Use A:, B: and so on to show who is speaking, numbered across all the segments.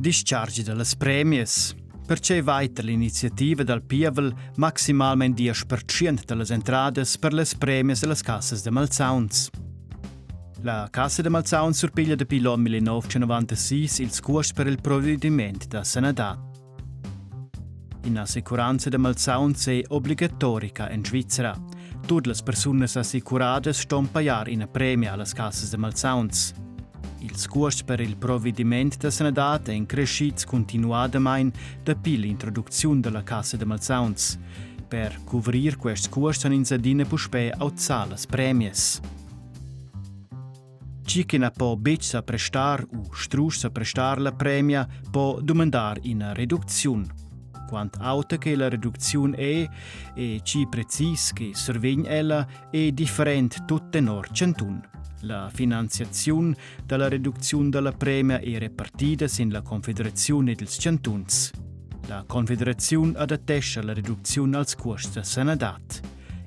A: Distgargia delle premias. Perché weiter l'iniziativa dal Pievel maximalmente 10% delle entrate per le premias e le cassas de malsauns. La cassa de malsauns surpiglia da l'anno 1996 il custs per il provediment da sanadad. In assicuranza de malsauns è obligatorica in Svizra. Tutte le persunas assicuradas ston pajar in premia alle cassas de malsauns. Il custs per il provediment da sanadad è in creschids cuntinuadamain dapi l'introduzione della cassa de malsauns. Per cuvrir questi custs sono in adina puspè auzà le premias. Chi che può betg prestar o strusch prestar la premia può dumandar in reducziun. Quant auta che la reducziun è e ci precis che survegn ella è differente tutte nor centun. La finanziazione della reducziun della premia è repartita in la Confederazione dels Cantuns. La Confederazione adattesce la reducziun als custs da sanadad.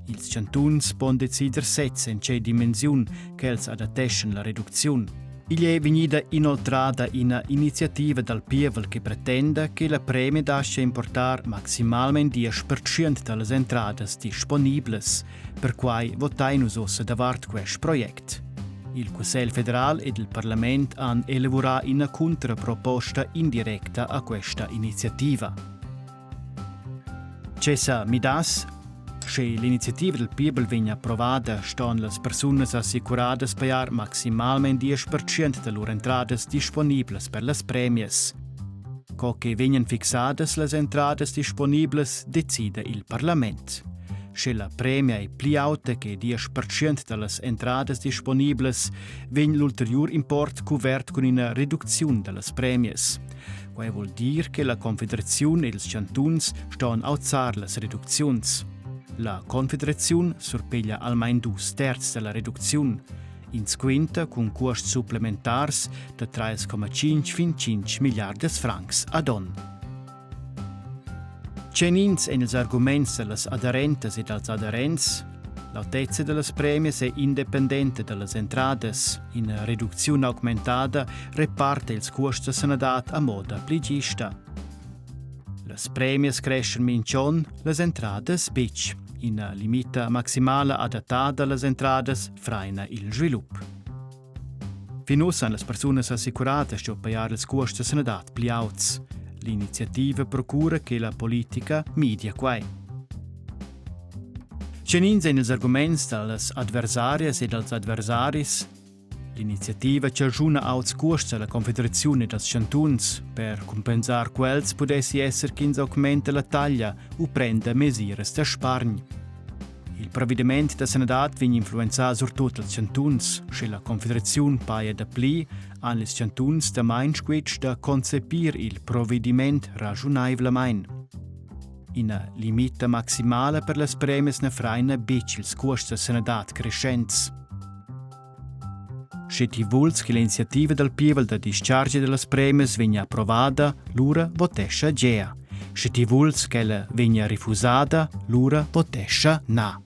A: Ils cantuns pon decider sez in che dimensiun che els adatteschen la reducziun. Il è vegnida inoltrada in iniziativa dal Pievel che pretende che la premia dasce importar maximalmente 10% delle entrate disponibles, per quai votainus ossa davart quest project. Il Consiglio federale ed il Parlamento hanno elaborato una contraproposta indiretta a questa iniziativa. Cessa midas. Se l'iniziativa del Pievel viene approvata, stanno le persone assicuradas pagar maximalmente 10% delle loro entrate disponibili per le premias. Co che vengono fissate le entrate disponibili decide il Parlamento. Se la premia è più alta che 10% delle entrate disponibili, viene l'ulteriore import cuvert con una reducziun delle premias. Questo vuol dire che la Confederazione e i cantuns stanno a auzzare le reduzioni. La Confederazione surpiglia almeno 2/3 della reduzione, in squinta con costi supplementari di 3,5 fin 5 miliardi francs ad anno. Cenins en ils arguments delles aderentes e dels aderents, l'autezza delle premias è indipendente delle entrades. In reduzione aumentada reparte ils costi sanadad a moda pligista. Les premias crescen mincion, les entrades betg. In limita maximale adattata alle entrades freina il sviluppo. Finus han le persone assicurate a pagare il costi sanadad pli alts. L'iniziativa procura che la politica media quai. Cenins en els arguments delles adversarias e dels adversaris. L'iniziativa ci aggiuna als costi alla Confederazione dels Cantuns per compensar quels potessi essere che aumenta la taglia o prenda misure da spargn. Il provediment da sanadad viene influenzato soprattutto als Cantuns, se la Confederazione paia da pli, han les Cantuns da main squetsch da concepir il provediment ragionevolamein. In limita maximale per le premias na freina bec ils costi da sanadad crescents. Se ti vuls che l'iniziativa del Pievel da Distgargia delle premias venga approvata, l'ura votescia gea. Se ti vuls che la venga rifusata, l'ura votescia na.